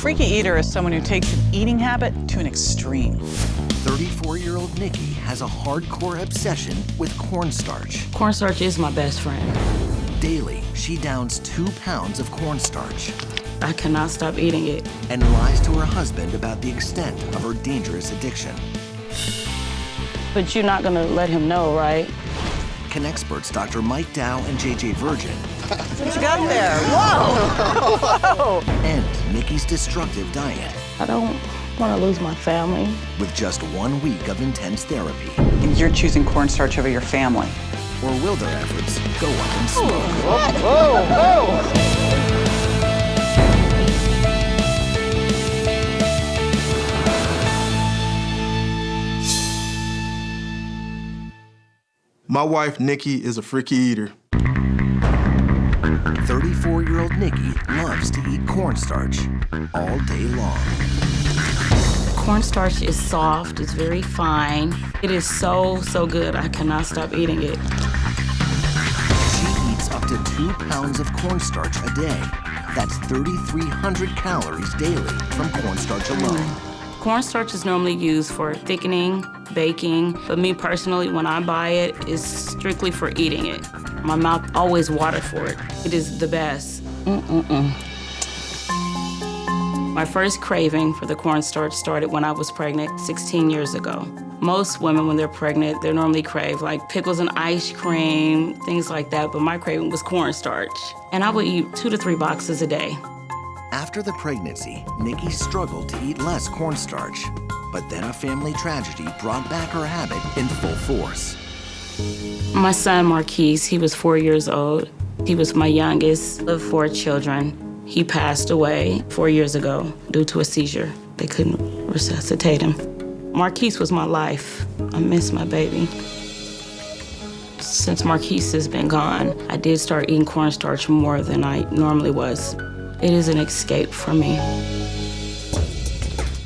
freaky eater is someone who takes an eating habit to an extreme. 34-year-old Nikki has a hardcore obsession with cornstarch. Cornstarch is my best friend. Daily, she downs 2 pounds of cornstarch I cannot stop eating it. and lies to her husband about the extent of her dangerous addiction. But you're not gonna let him know, right? Can experts Dr. Mike Dow and JJ Virgin What you got there? Whoa! Whoa! end Nikki's destructive diet I don't wanna lose my family. with just 1 week of intense therapy? And you're choosing cornstarch over your family. Or will their efforts go up in smoke? My wife, Nikki, is a freaky eater. 34-year-old Nikki loves to eat cornstarch all day long. Cornstarch is soft, it's very fine. It is so good, I cannot stop eating it. She eats up to 2 pounds of cornstarch a day. That's 3,300 calories daily from cornstarch alone. Cornstarch is normally used for thickening, baking, but me personally, when I buy it, it's strictly for eating it. My mouth always watered for it. It is the best. My first craving for the cornstarch started when I was pregnant 16 years ago. Most women, when they're pregnant, they normally crave like pickles and ice cream, things like that, but my craving was cornstarch. And I would eat 2 to 3 boxes a day. After the pregnancy, Nikki struggled to eat less cornstarch. But then a family tragedy brought back her habit in full force. My son, Marquise, he was 4 years old. He was my youngest of 4 children. He passed away 4 years ago due to a seizure. They couldn't resuscitate him. Marquise was my life. I miss my baby. Since Marquise has been gone, I did start eating cornstarch more than I normally was. It is an escape for me.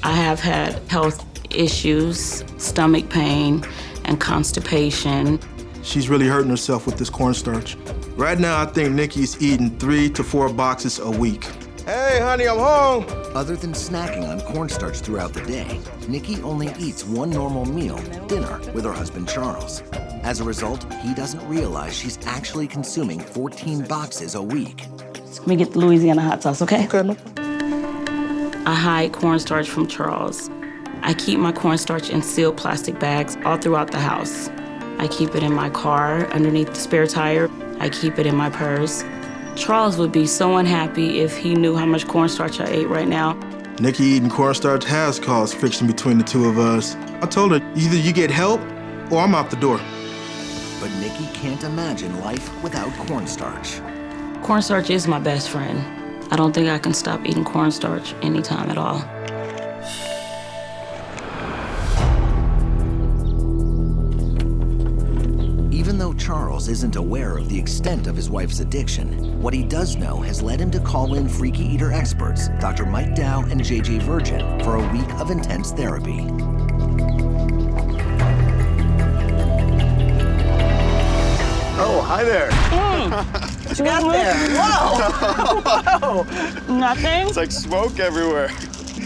I have had health issues, stomach pain, and constipation. She's really hurting herself with this cornstarch. Right now, I think Nikki's eating 3 to 4 boxes a week. Hey, honey, I'm home. Other than snacking on cornstarch throughout the day, Nikki only eats 1 normal meal, dinner, with her husband Charles. As a result, he doesn't realize she's actually consuming 14 boxes a week. Let me get the Louisiana hot sauce, okay? Okay, no. I hide cornstarch from Charles. I keep my cornstarch in sealed plastic bags all throughout the house. I keep it in my car, underneath the spare tire. I keep it in my purse. Charles would be so unhappy if he knew how much cornstarch I ate right now. Nikki eating cornstarch has caused friction between the two of us. I told her, either you get help or I'm out the door. But Nikki can't imagine life without cornstarch. Cornstarch is my best friend. I don't think I can stop eating cornstarch anytime at all. Even though Charles isn't aware of the extent of his wife's addiction, what he does know has led him to call in freaky eater experts, Dr. Mike Dow and JJ Virgin, for a week of intense therapy. Oh, hi there. What you got there? Whoa! Whoa! Nothing? It's like smoke everywhere.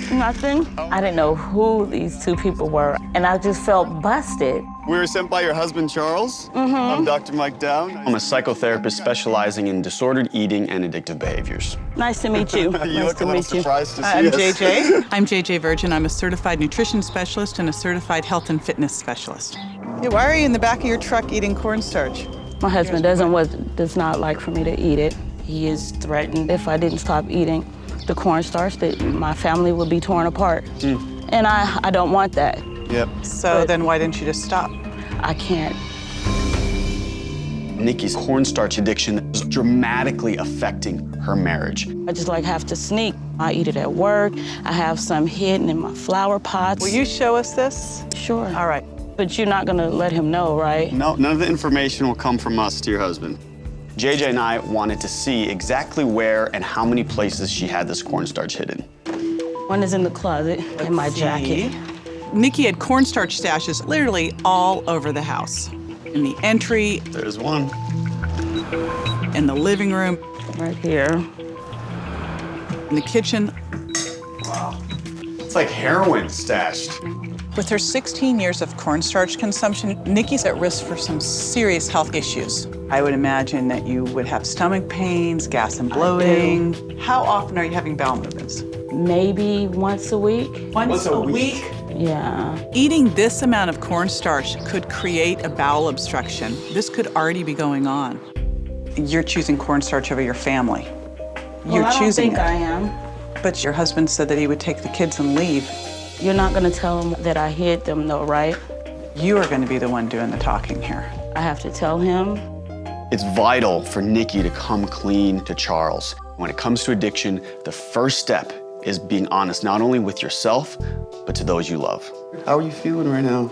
Nothing. I didn't know who these 2 people were, and I just felt busted. We were sent by your husband, Charles. I'm Dr. Mike Dow. I'm a psychotherapist specializing in disordered eating and addictive behaviors. Nice to meet you. You Nice look to a little meet you. surprised to see I'm us. JJ. I'm JJ Virgin. I'm a certified nutrition specialist and a certified health and fitness specialist. Yeah, why are you in the back of your truck eating cornstarch? My husband does not like for me to eat it. He is threatened if I didn't stop eating the cornstarch that my family would be torn apart. And I don't want that. Yep. So then why didn't you just stop? I can't. Nikki's cornstarch addiction is dramatically affecting her marriage. I just like have to sneak. I eat it at work. I have some hidden in my flower pots. Will you show us this? Sure. All right. But you're not gonna let him know, right? No, none of the information will come from us to your husband. JJ and I wanted to see exactly where and how many places she had this cornstarch hidden. One is in the closet, in my jacket. Nikki had cornstarch stashes literally all over the house. In the entry, There's one. in the living room, Right here. in the kitchen. It's like heroin stashed. With her 16 years of cornstarch consumption, Nikki's at risk for some serious health issues. I would imagine that you would have stomach pains, gas and bloating. How often are you having bowel movements? Maybe once a week. Once a week? Yeah. Eating this amount of cornstarch could create a bowel obstruction. This could already be going on. You're choosing cornstarch over your family. You're I don't choosing think it. I am. But your husband said that he would take the kids and leave. You're not gonna tell him that I hid them though, right? You are going to be the one doing the talking here. I have to tell him. It's vital for Nikki to come clean to Charles. When it comes to addiction, the first step is being honest, not only with yourself, but to those you love. How are you feeling right now?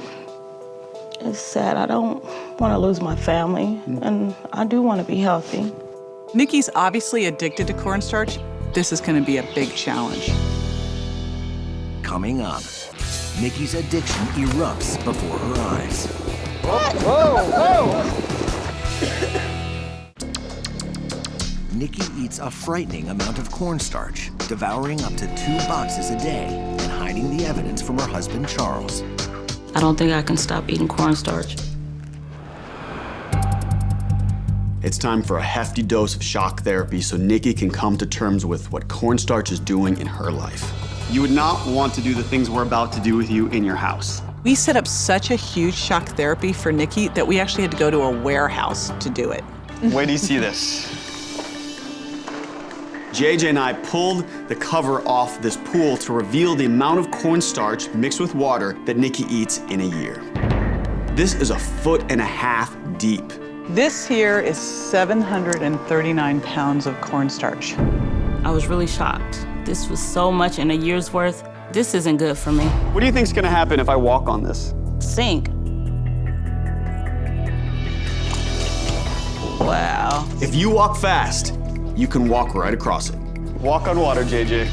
It's sad. I don't want to lose my family, and I do want to be healthy. Nikki's obviously addicted to cornstarch. This is going to be a big challenge. Coming up, Nikki's addiction erupts before her eyes. Nikki eats a frightening amount of cornstarch, devouring up to 2 boxes a day and hiding the evidence from her husband, Charles. I don't think I can stop eating cornstarch. It's time for a hefty dose of shock therapy so Nikki can come to terms with what cornstarch is doing in her life. You would not want to do the things we're about to do with you in your house. We set up such a huge shock therapy for Nikki that we actually had to go to a warehouse to do it. Wait till you see this. JJ and I pulled the cover off this pool to reveal the amount of cornstarch mixed with water that Nikki eats in a year. This is 1.5 feet deep. This here is 739 pounds of cornstarch. I was really shocked. This was so much in a year's worth. This isn't good for me. What do you think's gonna happen if I walk on this? Sink. Wow. If you walk fast, you can walk right across it. Walk on water, JJ.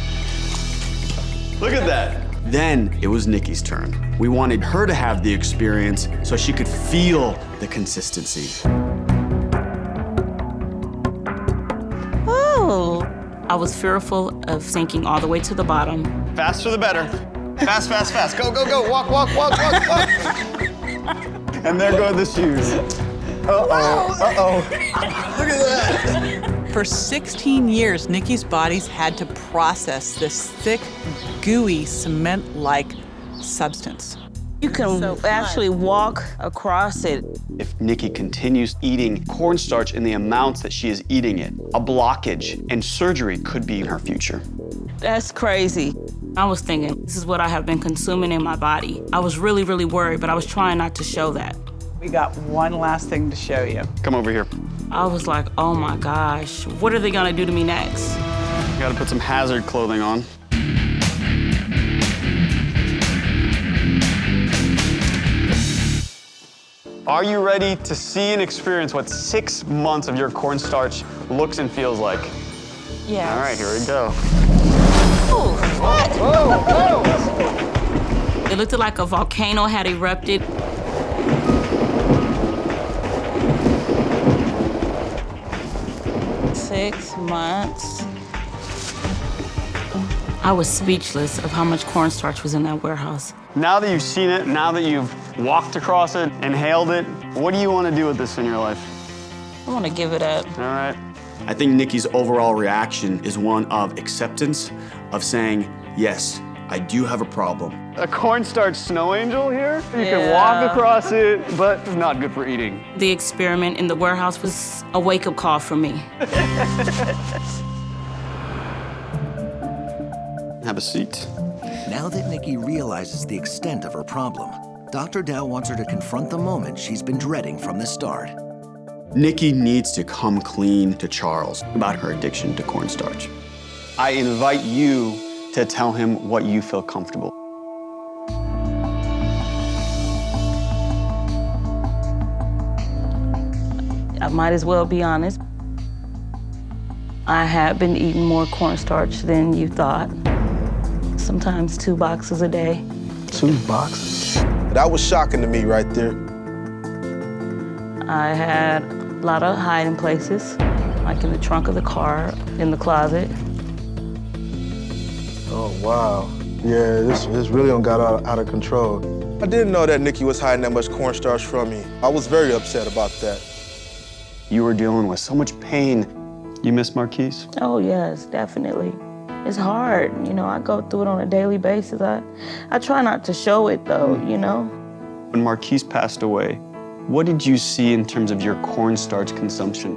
Look at that. Then it was Nikki's turn. We wanted her to have the experience so she could feel the consistency. Oh. I was fearful of sinking all the way to the bottom. Faster the better. Fast, fast, fast. Go, go, go. Walk, walk, walk, walk, walk. And there go the shoes. Uh-oh, uh-oh. Look at that. For 16 years, Nikki's body's had to process this thick, gooey, cement-like substance. You can actually walk across it. If Nikki continues eating cornstarch in the amounts that she is eating it, a blockage and surgery could be in her future. That's crazy. I was thinking, this is what I have been consuming in my body. I was really, really worried, but I was trying not to show that. We got one last thing to show you. Come over here. I was like, oh my gosh, what are they gonna do to me next? You gotta put some hazard clothing on. Are you ready to see and experience what 6 months of your cornstarch looks and feels like? Yes. All right, here we go. Ooh, what? Whoa, whoa! It looked like a volcano had erupted. Six months. I was speechless of how much cornstarch was in that warehouse. Now that you've seen it, now that you've walked across it, inhaled it, what do you want to do with this in your life? I want to give it up. All right. I think Nikki's overall reaction is one of acceptance, of saying, yes, I do have a problem. A cornstarch snow angel here? You can walk across it, but it's not good for eating. The experiment in the warehouse was a wake-up call for me. Have a seat. Now that Nikki realizes the extent of her problem, Dr. Dow wants her to confront the moment she's been dreading from the start. Nikki needs to come clean to Charles about her addiction to cornstarch. I invite you to tell him what you feel comfortable. I might as well be honest. I have been eating more cornstarch than you thought. Sometimes 2 boxes a day. 2 boxes? That was shocking to me right there. I had a lot of hiding places, like in the trunk of the car, in the closet. Oh, wow. Yeah, this really done got out of control. I didn't know that Nikki was hiding that much cornstarch from me. I was very upset about that. You were dealing with so much pain. You miss Marquise? Oh, yes, definitely. It's hard, you know, I go through it on a daily basis. I try not to show it, though, you know. When Marquise passed away, what did you see in terms of your cornstarch consumption?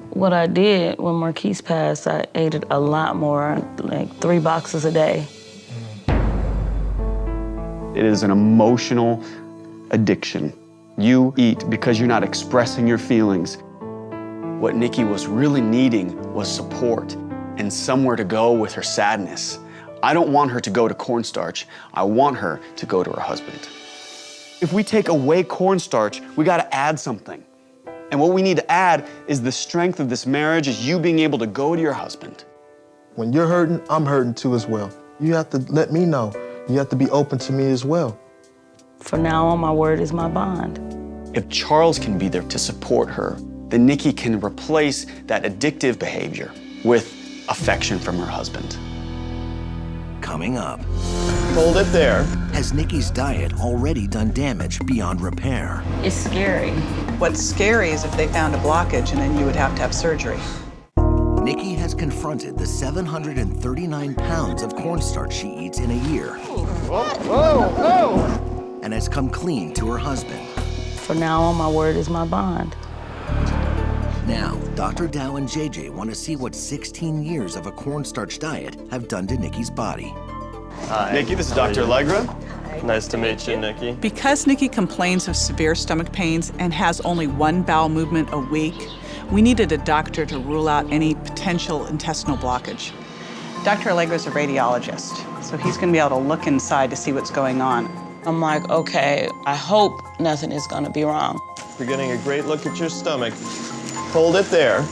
What I did when Marquise passed, I ate it a lot more, like 3 boxes a day. It is an emotional addiction. You eat because you're not expressing your feelings. What Nikki was really needing was support and somewhere to go with her sadness. I don't want her to go to cornstarch. I want her to go to her husband. If we take away cornstarch, we gotta add something. And what we need to add is the strength of this marriage is you being able to go to your husband. When you're hurting, I'm hurting too as well. You have to let me know. You have to be open to me as well. From now on, my word is my bond. If Charles can be there to support her, then Nikki can replace that addictive behavior with affection from her husband. Coming up, Hold it there. has Nikki's diet already done damage beyond repair? It's scary. What's scary is if they found a blockage and then you would have to have surgery. Nikki has confronted the 739 pounds of cornstarch she eats in a year. And has come clean to her husband. From now on, my word is my bond. Now, Dr. Dow and JJ want to see what 16 years of a cornstarch diet have done to Nikki's body. Hi. Nikki, this is Dr. Allegra. Nice to meet you, Nikki. Because Nikki complains of severe stomach pains and has only 1 bowel movement a week, we needed a doctor to rule out any potential intestinal blockage. Dr. Allegra is a radiologist, so he's going to be able to look inside to see what's going on. I'm like, okay, I hope nothing is gonna be wrong. We're getting a great look at your stomach. Hold it there.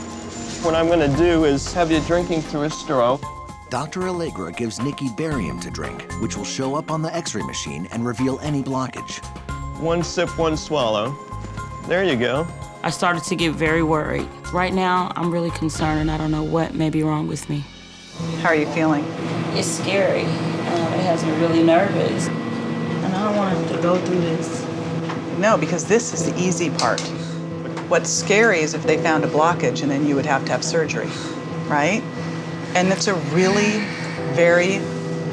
What I'm gonna do is have you drinking through a straw. Dr. Allegra gives Nikki barium to drink, which will show up on the x-ray machine and reveal any blockage. 1 sip, 1 swallow. There you go. I started to get very worried. Right now, I'm really concerned and I don't know what may be wrong with me. How are you feeling? It's scary. It has me really nervous. And I don't want to go through this. No, because this is the easy part. What's scary is if they found a blockage and then you would have to have surgery, right? And it's a really very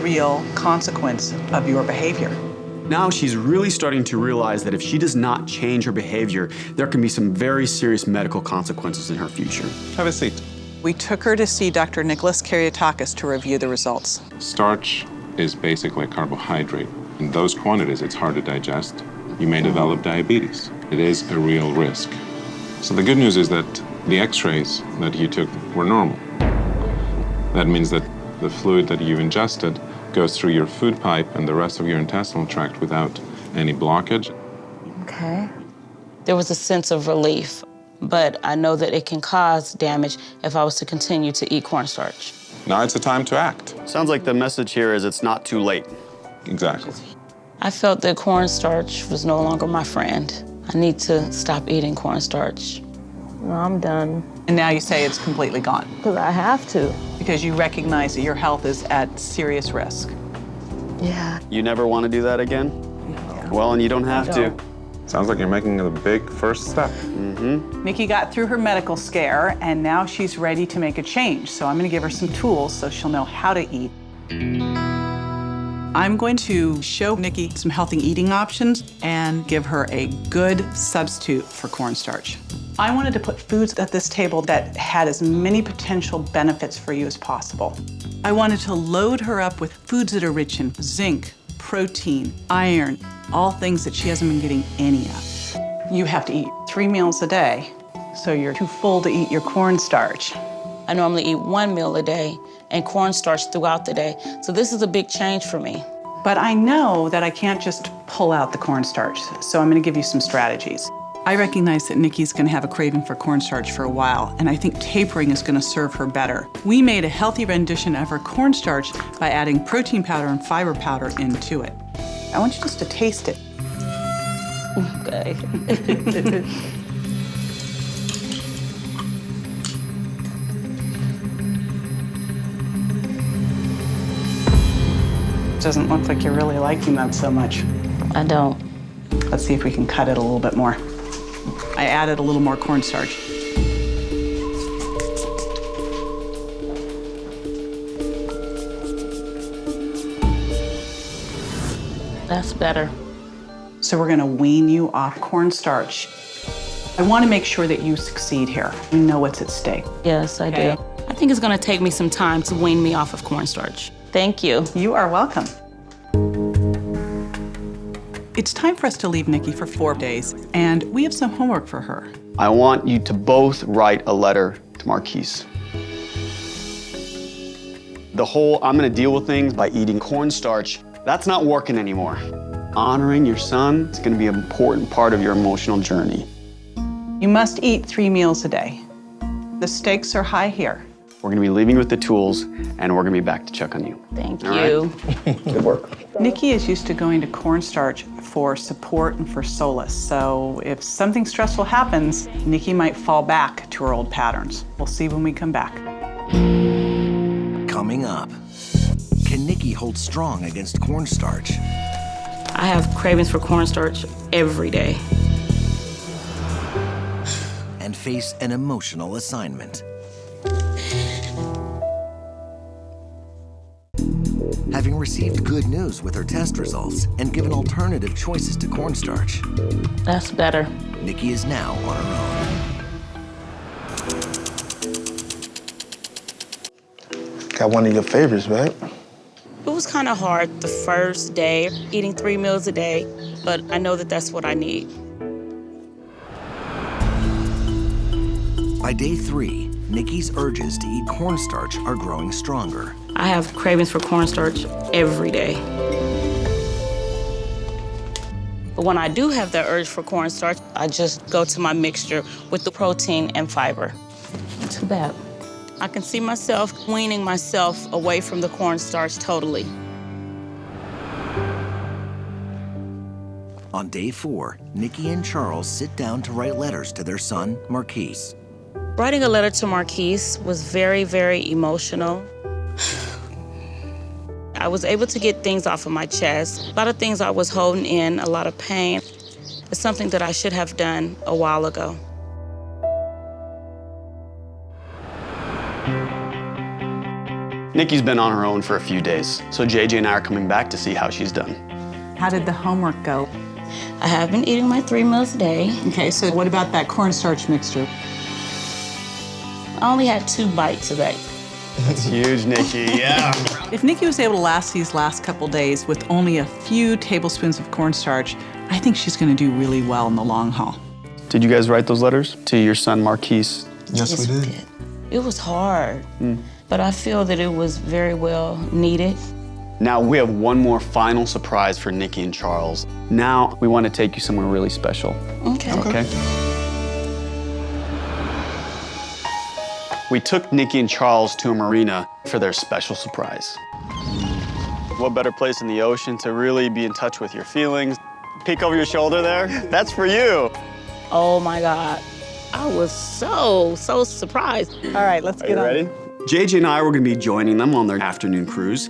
real consequence of your behavior. Now she's really starting to realize that if she does not change her behavior, there can be some very serious medical consequences in her future. Have a seat. We took her to see Dr. Nicholas KARYOTAKIS to review the results. Starch is basically a carbohydrate. In those quantities, it's hard to digest. You may develop diabetes. It is a real risk. So the good news is that the x-rays that you took were normal. That means that the fluid that you ingested goes through your food pipe and the rest of your intestinal tract without any blockage. Okay. There was a sense of relief, but I know that it can cause damage if I was to continue to eat cornstarch. Now it's a time to act. Sounds like the message here is it's not too late. Exactly. I felt that cornstarch was no longer my friend. I need to stop eating cornstarch. No, I'm done. And now you say it's completely gone Because I have to. because you recognize that your health is at serious risk. Yeah. You never want to do that again? Well, and you don't have to. Sounds like you're making a big first step. Nikki got through her medical scare and now she's ready to make a change. So I'm going to give her some tools so she'll know how to eat. I'm going to show Nikki some healthy eating options and give her a good substitute for cornstarch. I wanted to put foods at this table that had as many potential benefits for you as possible. I wanted to load her up with foods that are rich in zinc, protein, iron, all things that she hasn't been getting any of. You have to eat 3 meals a day, so you're too full to eat your cornstarch. I normally eat 1 meal a day and cornstarch throughout the day. So this is a big change for me. But I know that I can't just pull out the cornstarch, so I'm gonna give you some strategies. I recognize that Nikki's gonna have a craving for cornstarch for a while, and I think tapering is gonna serve her better. We made a healthy rendition of her cornstarch by adding protein powder and fiber powder into it. I want you just to taste it. Okay. doesn't look like you're really liking that so much. I don't. Let's see if we can cut it a little bit more. I added a little more cornstarch. That's better. So we're gonna wean you off cornstarch. I wanna make sure that you succeed here. You know what's at stake. Yes, I do. I think it's gonna take me some time to wean me off of cornstarch. Thank you. You are welcome. It's time for us to leave Nikki for 4 days, and we have some homework for her. I want you to both write a letter to Marquise. The whole I'm gonna deal with things by eating cornstarch, that's not working anymore. Honoring your son is gonna be an important part of your emotional journey. You must eat 3 meals a day. The stakes are high here. We're gonna be leaving with the tools, and we're gonna be back to check on you. Thank All you. right? Good work. Nikki is used to going to cornstarch for support and for solace. So if something stressful happens, Nikki might fall back to her old patterns. We'll see when we come back. Coming up, can Nikki hold strong against cornstarch? I have cravings for cornstarch every day. And face an emotional assignment. Having received good news with her test results and given alternative choices to cornstarch, That's better. Nikki is now on her own. Got one of your favorites, right? It was kind of hard the first day, eating 3 meals a day, but I know that that's what I need. By day 3, Nikki's urges to eat cornstarch are growing stronger. I have cravings for cornstarch every day. But when I do have the urge for cornstarch, I just go to my mixture with the protein and fiber. Not too bad. I can see myself weaning myself away from the cornstarch totally. On day 4, Nikki and Charles sit down to write letters to their son, Marquise. Writing a letter to Marquise was very, very emotional. I was able to get things off of my chest. A lot of things I was holding in, a lot of pain. It's something that I should have done a while ago. Nikki's been on her own for a few days, so JJ and I are coming back to see how she's done. How did the homework go? I have been eating my 3 meals a day. Okay, so what about that cornstarch mixture? I only had 2 bites of that. That's huge, Nikki, yeah. If Nikki was able to last these last couple days with only a few tablespoons of cornstarch, I think she's gonna do really well in the long haul. Did you guys write those letters to your son, Marquise? Yes, we did. It was hard, but I feel that it was very well needed. Now we have one more final surprise for Nikki and Charles. Now we want to take you somewhere really special. Okay. Okay? We took Nikki and Charles to a marina for their special surprise. What better place in the ocean to really be in touch with your feelings? Peek over your shoulder there, that's for you. Oh my God. I was so surprised. All right, let's Are you ready? JJ and I were gonna be joining them on their afternoon cruise.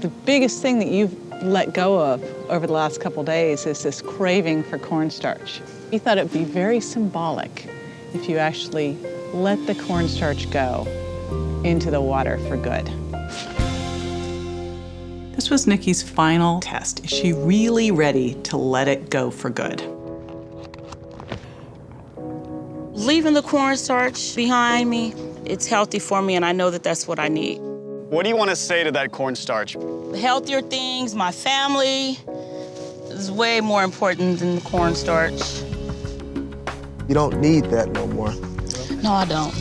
The biggest thing that you've let go of over the last couple days is this craving for cornstarch. We thought it'd be very symbolic if you actually let the cornstarch go into the water for good. This was Nikki's final test. Is she really ready to let it go for good? Leaving the cornstarch behind me, it's healthy for me, and I know that that's what I need. What do you want to say to that cornstarch? Healthier things, my family, is way more important than the cornstarch. You don't need that no more. No, I don't.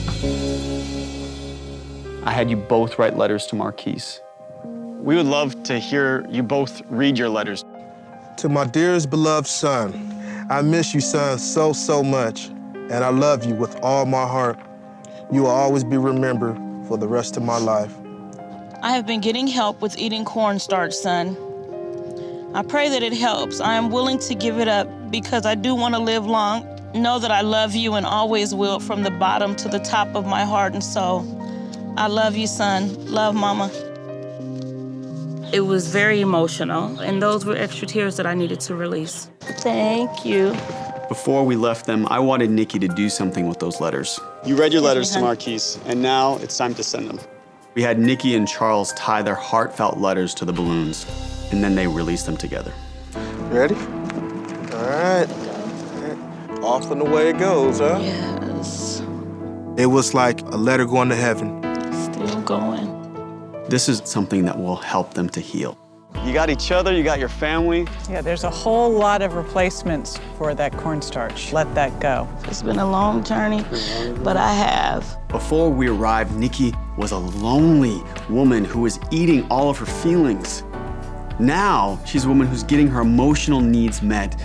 I had you both write letters to Marquise. We would love to hear you both read your letters. To my dearest beloved son, I miss you, son, so much. And I love you with all my heart. You will always be remembered for the rest of my life. I have been getting help with eating cornstarch, son. I pray that it helps. I am willing to give it up because I do want to live long. Know that I love you and always will from the bottom to the top of my heart and soul. I love you, son. Love, Mama. It was very emotional, and those were extra tears that I needed to release. Thank you. Before we left them, I wanted Nikki to do something with those letters. You read your letters to Marquise, and now it's time to send them. We had Nikki and Charles tie their heartfelt letters to the balloons, and then they released them together. Ready? All right. Off and away it goes, huh? Yes. It was like a letter going to heaven. Still going. This is something that will help them to heal. You got each other, you got your family. Yeah, there's a whole lot of replacements for that cornstarch. Let that go. It's been a long journey, but I have. Before we arrived, Nikki was a lonely woman who was eating all of her feelings. Now, she's a woman who's getting her emotional needs met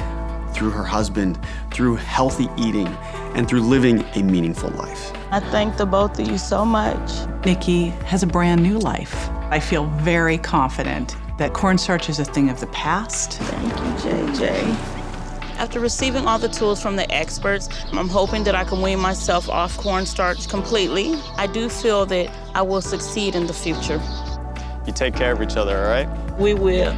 through her husband, through healthy eating, and through living a meaningful life. I thank the both of you so much. Nikki has a brand new life. I feel very confident that cornstarch is a thing of the past. Thank you, JJ. After receiving all the tools from the experts, I'm hoping that I can wean myself off cornstarch completely. I do feel that I will succeed in the future. You take care of each other, all right? We will.